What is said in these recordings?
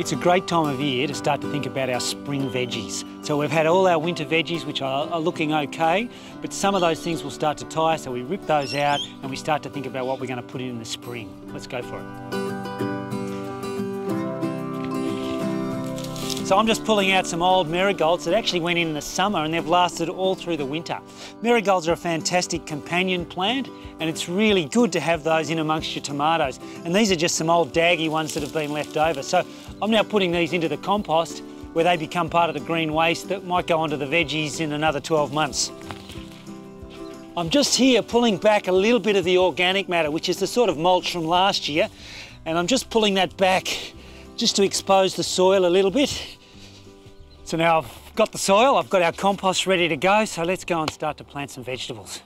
It's a great time of year to start to think about our spring veggies. So we've had all our winter veggies, which are looking okay, but some of those things will start to tire, so we rip those out and we start to think about what we're going to put in the spring. Let's go for it. So I'm just pulling out some old marigolds that actually went in the summer and they've lasted all through the winter. Marigolds are a fantastic companion plant and it's really good to have those in amongst your tomatoes. And these are just some old daggy ones that have been left over. So I'm now putting these into the compost where they become part of the green waste that might go onto the veggies in another 12 months. I'm just here pulling back a little bit of the organic matter, which is the sort of mulch from last year. And I'm just pulling that back just to expose the soil a little bit. So now I've got the soil, I've got our compost ready to go, so let's go and start to plant some vegetables.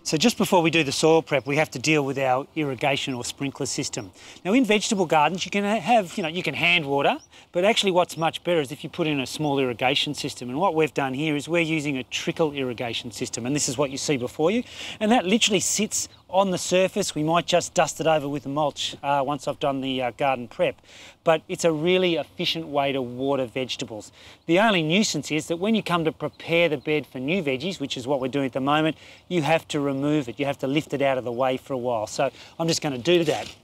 So just before we do the soil prep, we have to deal with our irrigation or sprinkler system. Now in vegetable gardens, you can have, you can hand water, but actually what's much better is if you put in a small irrigation system. And what we've done here is we're using a trickle irrigation system, and this is what you see before you. And that literally sits on the surface. We might just dust it over with the mulch once I've done the garden prep. But it's a really efficient way to water vegetables. The only nuisance is that when you come to prepare the bed for new veggies, which is what we're doing at the moment, you have to remove it. You have to lift it out of the way for a while. So I'm just going to do that.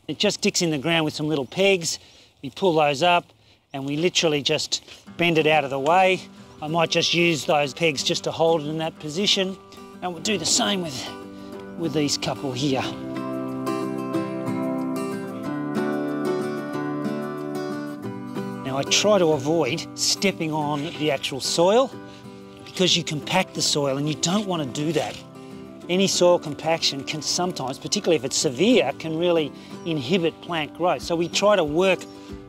It just sticks in the ground with some little pegs. We pull those up and we literally just bend it out of the way. I might just use those pegs just to hold it in that position. And we'll do the same with these couple here. Now I try to avoid stepping on the actual soil because you compact the soil and you don't want to do that. Any soil compaction can sometimes, particularly if it's severe, can really inhibit plant growth. So we try to work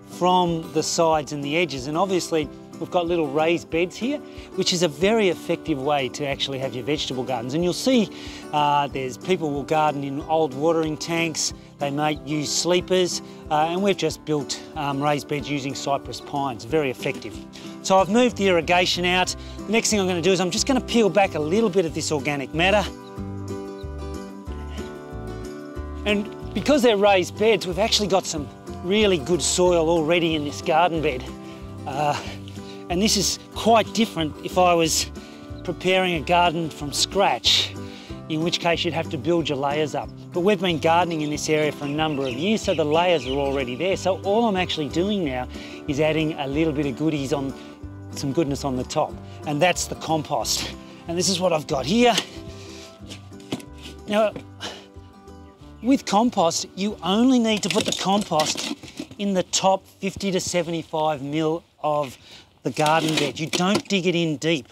from the sides and the edges, and obviously we've got little raised beds here, which is a very effective way to actually have your vegetable gardens. And you'll see there's people will garden in old watering tanks, they might use sleepers, and we've just built raised beds using cypress pines, very effective. So I've moved the irrigation out. The next thing I'm going to do is I'm just going to peel back a little bit of this organic matter. And because they're raised beds, we've actually got some really good soil already in this garden bed. And this is quite different if I was preparing a garden from scratch, in which case you'd have to build your layers up. But we've been gardening in this area for a number of years, so the layers are already there. So all I'm actually doing now is adding a little bit of goodies on, some goodness on the top, and that's the compost. And this is what I've got here. Now, with compost, you only need to put the compost in the top 50 to 75 mil of the garden bed. You don't dig it in deep.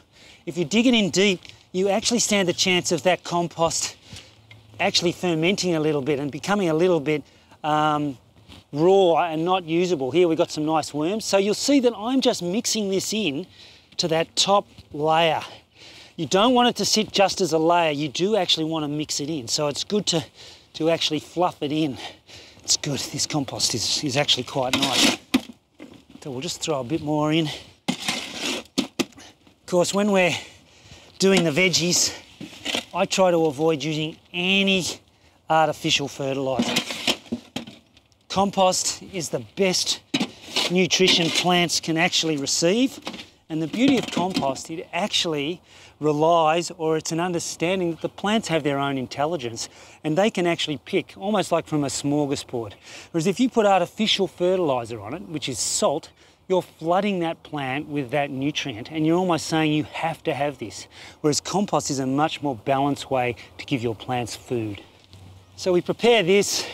If you dig it in deep, you actually stand a chance of that compost actually fermenting a little bit and becoming a little bit raw and not usable. Here we've got some nice worms. So you'll see that I'm just mixing this in to that top layer. You don't want it to sit just as a layer. You do actually want to mix it in. So it's good to actually fluff it in. It's good. This compost is actually quite nice. So we'll just throw a bit more in. Of course, when we're doing the veggies, I try to avoid using any artificial fertiliser. Compost is the best nutrition plants can actually receive. And the beauty of compost, it actually relies, or it's an understanding that the plants have their own intelligence and they can actually pick, almost like from a smorgasbord. Whereas if you put artificial fertiliser on it, which is salt, you're flooding that plant with that nutrient and you're almost saying you have to have this. Whereas compost is a much more balanced way to give your plants food. So we prepare this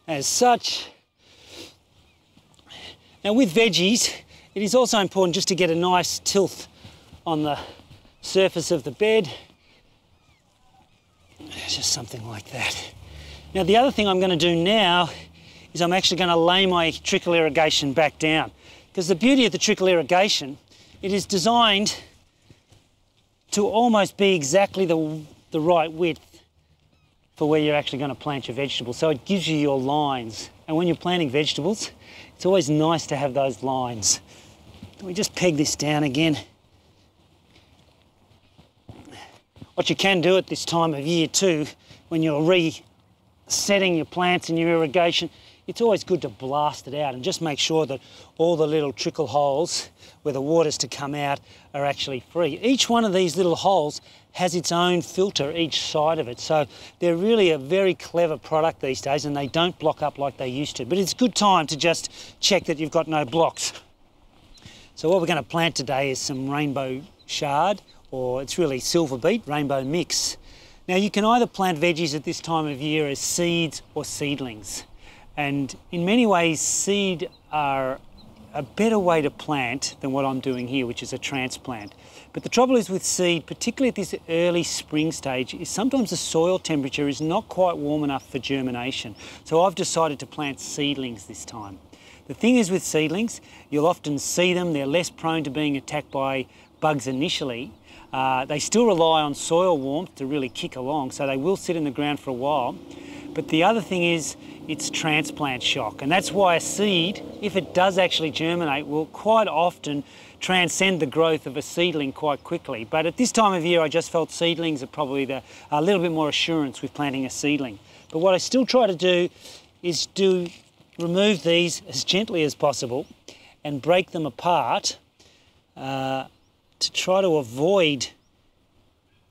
as such. Now with veggies, it is also important just to get a nice tilth on the surface of the bed. Just something like that. Now the other thing I'm going to do now is I'm actually going to lay my trickle irrigation back down. Because the beauty of the trickle irrigation, it is designed to almost be exactly the right width for where you're actually going to plant your vegetables. So it gives you your lines. And when you're planting vegetables, it's always nice to have those lines. We just peg this down again. What you can do at this time of year too, when you're setting your plants and your irrigation, it's always good to blast it out and just make sure that all the little trickle holes where the water's to come out are actually free. Each one of these little holes has its own filter each side of it, so they're really a very clever product these days, and they don't block up like they used to. But it's a good time to just check that you've got no blocks. So what we're going to plant today is some rainbow chard, or it's really silver beet, rainbow mix. Now you can either plant veggies at this time of year as seeds or seedlings. And in many ways, seed are a better way to plant than what I'm doing here, which is a transplant. But the trouble is with seed, particularly at this early spring stage, is sometimes the soil temperature is not quite warm enough for germination. So I've decided to plant seedlings this time. The thing is with seedlings, you'll often see them, they're less prone to being attacked by bugs initially. They still rely on soil warmth to really kick along, so they will sit in the ground for a while. But the other thing is, it's transplant shock, and that's why a seed, if it does actually germinate, will quite often transcend the growth of a seedling quite quickly. But at this time of year, I just felt seedlings are probably a little bit more assurance with planting a seedling. But what I still try to do is remove these as gently as possible and break them apart to try to avoid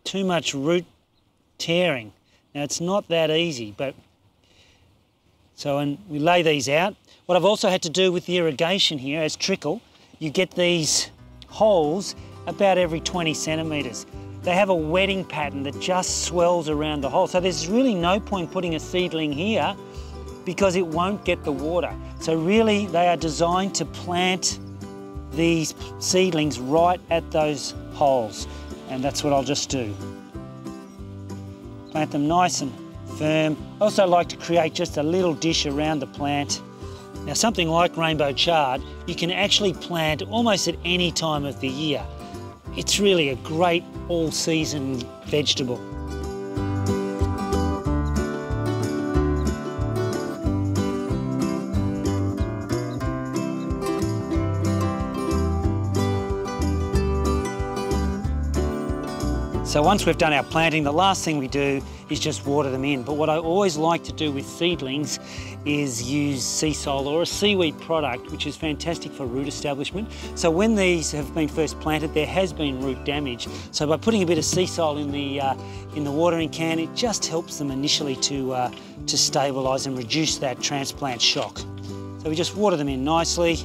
too much root tearing. Now it's not that easy, but and we lay these out. What I've also had to do with the irrigation here, as trickle, you get these holes about every 20 centimetres. They have a wetting pattern that just swells around the hole. So there's really no point putting a seedling here because it won't get the water. So really they are designed to plant these seedlings right at those holes. And that's what I'll just do. Plant them nice and firm. I also like to create just a little dish around the plant. Now something like rainbow chard, you can actually plant almost at any time of the year. It's really a great all-season vegetable. So once we've done our planting, the last thing we do is just water them in. But what I always like to do with seedlings is use sea salt or a seaweed product, which is fantastic for root establishment. So when these have been first planted, there has been root damage. So by putting a bit of sea salt in the watering can, it just helps them initially to stabilise and reduce that transplant shock. So we just water them in nicely.